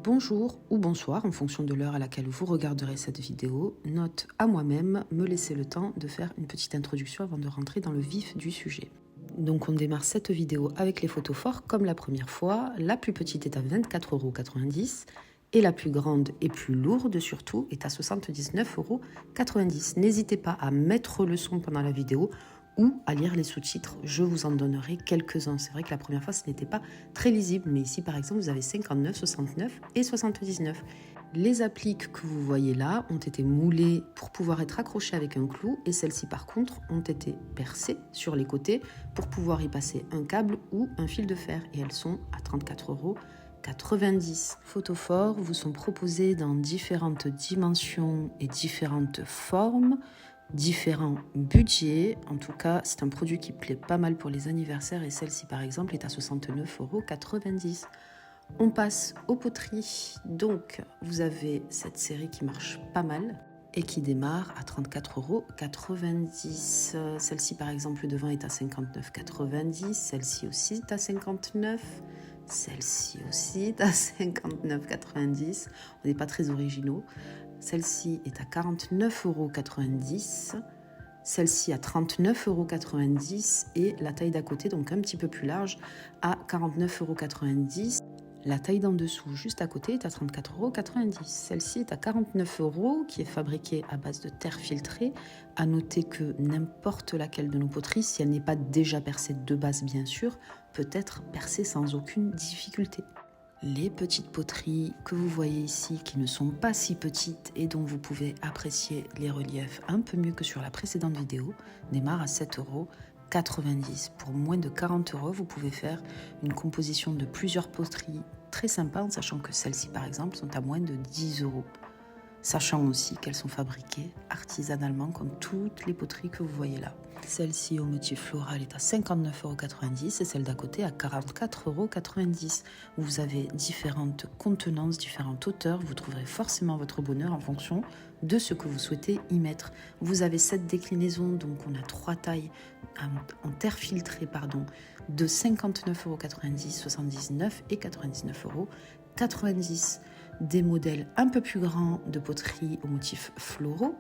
Bonjour ou bonsoir en fonction de l'heure à laquelle vous regarderez cette vidéo. Note à moi-même, me laisser le temps de faire une petite introduction avant de rentrer dans le vif du sujet. Donc on démarre cette vidéo avec les photos forts comme la première fois. La plus petite est à 24,90 € et la plus grande et plus lourde surtout est à 79,90 €. N'hésitez pas à mettre le son pendant la vidéo ou à lire les sous-titres. Je vous en donnerai quelques-uns. C'est vrai que la première fois, ce n'était pas très lisible, mais ici, par exemple, vous avez 59, 69 et 79. Les appliques que vous voyez là ont été moulées pour pouvoir être accrochées avec un clou et celles-ci, par contre, ont été percées sur les côtés pour pouvoir y passer un câble ou un fil de fer et elles sont à 34,90 €. Photophores vous sont proposés dans différentes dimensions et différentes formes, différents budgets. En tout cas, c'est un produit qui plaît pas mal pour les anniversaires et celle-ci, par exemple, est à 69,90 €. On passe aux poteries. Donc, vous avez cette série qui marche pas mal et qui démarre à 34,90 €. Celle-ci, par exemple, le devant est à 59,90 €. Celle-ci aussi est à 59 €. Celle-ci aussi est à 59,90 €. On n'est pas très originaux. Celle-ci est à 49,90 €. Celle-ci à 39,90 € et la taille d'à côté, donc un petit peu plus large, à 49,90 €. La taille d'en dessous, juste à côté, est à 34,90 €. Celle-ci est à 49 €, qui est fabriquée à base de terre filtrée. À noter que n'importe laquelle de nos poteries, si elle n'est pas déjà percée de base bien sûr, peut être percée sans aucune difficulté. Les petites poteries que vous voyez ici, qui ne sont pas si petites et dont vous pouvez apprécier les reliefs un peu mieux que sur la précédente vidéo, démarrent à 7,90 €. Pour moins de 40 €, vous pouvez faire une composition de plusieurs poteries très sympa, en sachant que celles-ci, par exemple, sont à moins de 10 €. Sachant aussi qu'elles sont fabriquées artisanalement comme toutes les poteries que vous voyez là. Celle-ci au motif floral est à 59,90 € et celle d'à côté à 44,90 €. Vous avez différentes contenances, différentes hauteurs. Vous trouverez forcément votre bonheur en fonction de ce que vous souhaitez y mettre. Vous avez cette déclinaison, donc on a trois tailles en terre filtrée, de 59,90 €, 79 et 99,90 €. Des modèles un peu plus grands de poterie au motifs floraux.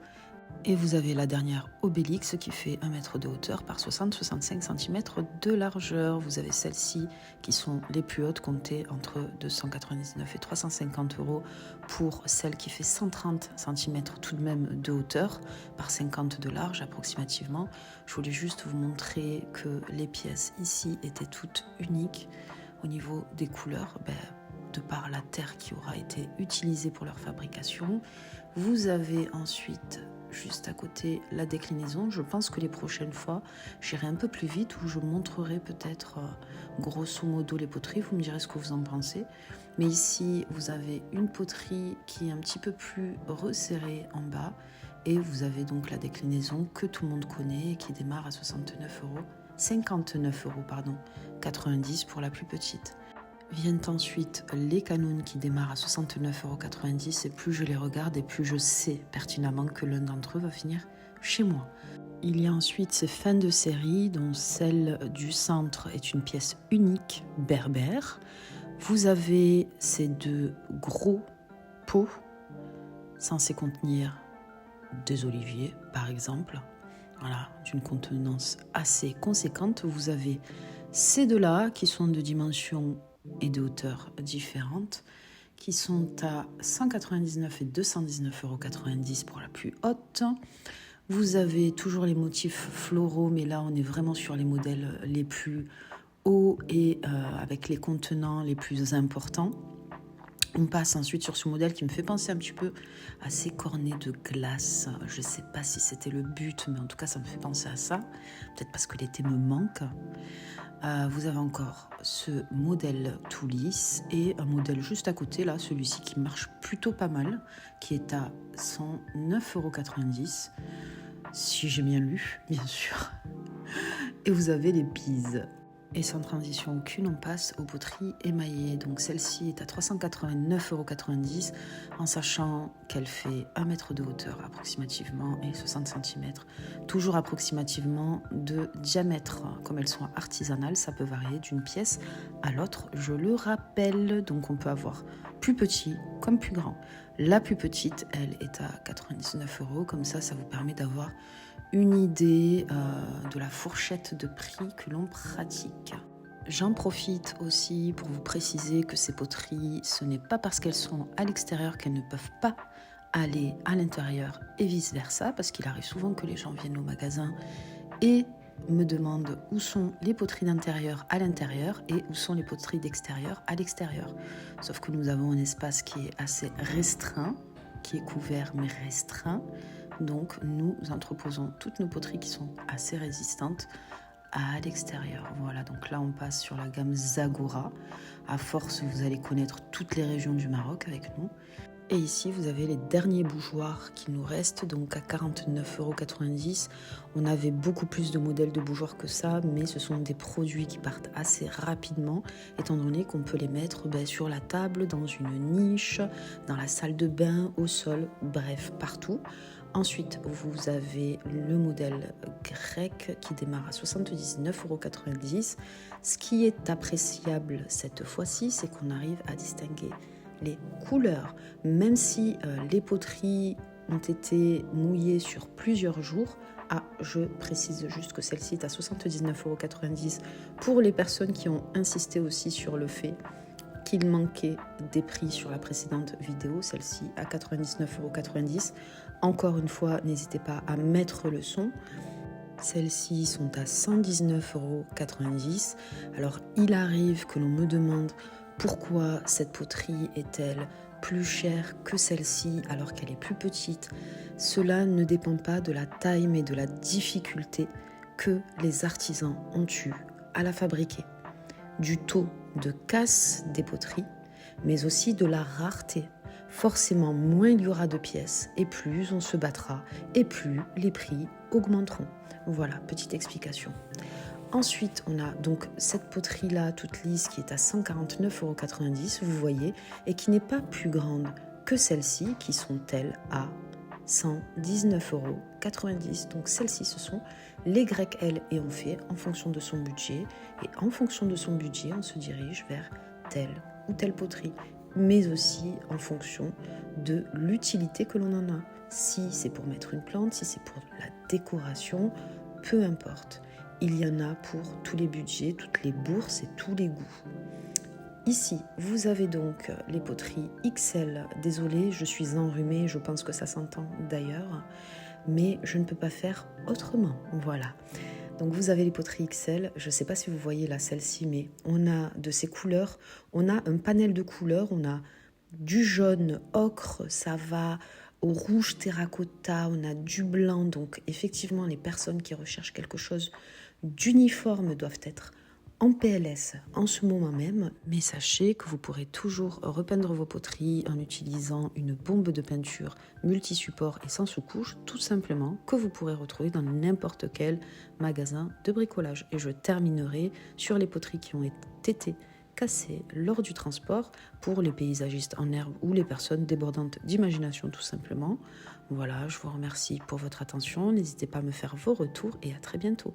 Et vous avez la dernière Obélix qui fait 1 mètre de hauteur par 60-65 cm de largeur. Vous avez celles-ci qui sont les plus hautes, comptées entre 299 et 350 € pour celle qui fait 130 cm tout de même de hauteur par 50 de large approximativement. Je voulais juste vous montrer que les pièces ici étaient toutes uniques au niveau des couleurs. De par la terre qui aura été utilisée pour leur fabrication. Vous avez ensuite, juste à côté, la déclinaison. Je pense que les prochaines fois, j'irai un peu plus vite où je montrerai peut-être grosso modo les poteries. Vous me direz ce que vous en pensez. Mais ici, vous avez une poterie qui est un petit peu plus resserrée en bas. Et vous avez donc la déclinaison que tout le monde connaît et qui démarre à 90 € pour la plus petite. Viennent ensuite les canons qui démarrent à 69,90 € et plus je les regarde et plus je sais pertinemment que l'un d'entre eux va finir chez moi. Il y a ensuite ces fins de série dont celle du centre est une pièce unique berbère. Vous avez ces deux gros pots censés contenir des oliviers par exemple. Voilà, d'une contenance assez conséquente. Vous avez ces deux-là qui sont de dimensions et de hauteurs différentes, qui sont à 199 et 219,90 € pour la plus haute. Vous avez toujours les motifs floraux, mais là on est vraiment sur les modèles les plus hauts et avec les contenants les plus importants. On passe ensuite sur ce modèle qui me fait penser un petit peu à ces cornets de glace. Je ne sais pas si c'était le but, mais en tout cas ça me fait penser à ça. Peut-être parce que l'été me manque. Vous avez encore ce modèle tout lisse et un modèle juste à côté, là, celui-ci qui marche plutôt pas mal, qui est à 109,90 €, si j'ai bien lu, bien sûr. Et vous avez les bises. Et sans transition aucune, on passe aux poteries émaillées. Donc celle-ci est à 389,90 € en sachant qu'elle fait 1 mètre de hauteur approximativement et 60 cm, toujours approximativement de diamètre. Comme elles sont artisanales, ça peut varier d'une pièce à l'autre, je le rappelle. Donc on peut avoir plus petit comme plus grand. La plus petite, elle, est à 99 €. Comme ça vous permet d'avoir une idée de la fourchette de prix que l'on pratique. J'en profite aussi pour vous préciser que ces poteries, ce n'est pas parce qu'elles sont à l'extérieur qu'elles ne peuvent pas aller à l'intérieur et vice-versa, parce qu'il arrive souvent que les gens viennent au magasin et me demandent où sont les poteries d'intérieur à l'intérieur et où sont les poteries d'extérieur à l'extérieur. Sauf que nous avons un espace qui est assez restreint, qui est couvert mais restreint. Donc nous entreposons toutes nos poteries qui sont assez résistantes à l'extérieur. Voilà, donc là on passe sur la gamme Zagora. À force, vous allez connaître toutes les régions du Maroc avec nous. Et ici, vous avez les derniers bougeoirs qui nous restent, donc à 49,90 €. On avait beaucoup plus de modèles de bougeoirs que ça, mais ce sont des produits qui partent assez rapidement, étant donné qu'on peut les mettre sur la table, dans une niche, dans la salle de bain, au sol, bref, partout. Ensuite, vous avez le modèle grec qui démarre à 79,90 €. Ce qui est appréciable cette fois-ci, c'est qu'on arrive à distinguer les couleurs. Même si les poteries ont été mouillées sur plusieurs jours, je précise juste que celle-ci est à 79,90 € pour les personnes qui ont insisté aussi sur le fait qu'il manquait des prix sur la précédente vidéo, celle-ci à 99,90 €. Encore une fois, n'hésitez pas à mettre le son. Celles-ci sont à 119,90 €. Alors, il arrive que l'on me demande pourquoi cette poterie est-elle plus chère que celle-ci alors qu'elle est plus petite. Cela ne dépend pas de la taille mais de la difficulté que les artisans ont eu à la fabriquer. Du taux de casse des poteries, mais aussi de la rareté. Forcément, moins il y aura de pièces et plus on se battra et plus les prix augmenteront. Voilà, petite explication. Ensuite, on a donc cette poterie-là, toute lisse, qui est à 149,90 €, vous voyez, et qui n'est pas plus grande que celles-ci, qui sont, elles, à 119,90 €. Donc celles-ci, ce sont les grecques L, et on fait en fonction de son budget. Et en fonction de son budget, on se dirige vers telle ou telle poterie, mais aussi en fonction de l'utilité que l'on en a. Si c'est pour mettre une plante, si c'est pour la décoration, peu importe. Il y en a pour tous les budgets, toutes les bourses et tous les goûts. Ici, vous avez donc les poteries XL. Désolée, je suis enrhumée, je pense que ça s'entend d'ailleurs, mais je ne peux pas faire autrement. Voilà. Donc vous avez les poteries XL, je ne sais pas si vous voyez là celle-ci, mais on a de ces couleurs, on a un panel de couleurs, on a du jaune ocre, ça va au rouge terracotta, on a du blanc. Donc effectivement, les personnes qui recherchent quelque chose d'uniforme doivent être en PLS en ce moment même. Mais sachez que vous pourrez toujours repeindre vos poteries en utilisant une bombe de peinture multi-support et sans sous-couche, tout simplement, que vous pourrez retrouver dans n'importe quel magasin de bricolage. Et je terminerai sur les poteries qui ont été cassées lors du transport pour les paysagistes en herbe ou les personnes débordantes d'imagination tout simplement. Voilà, je vous remercie pour votre attention. N'hésitez pas à me faire vos retours et à très bientôt.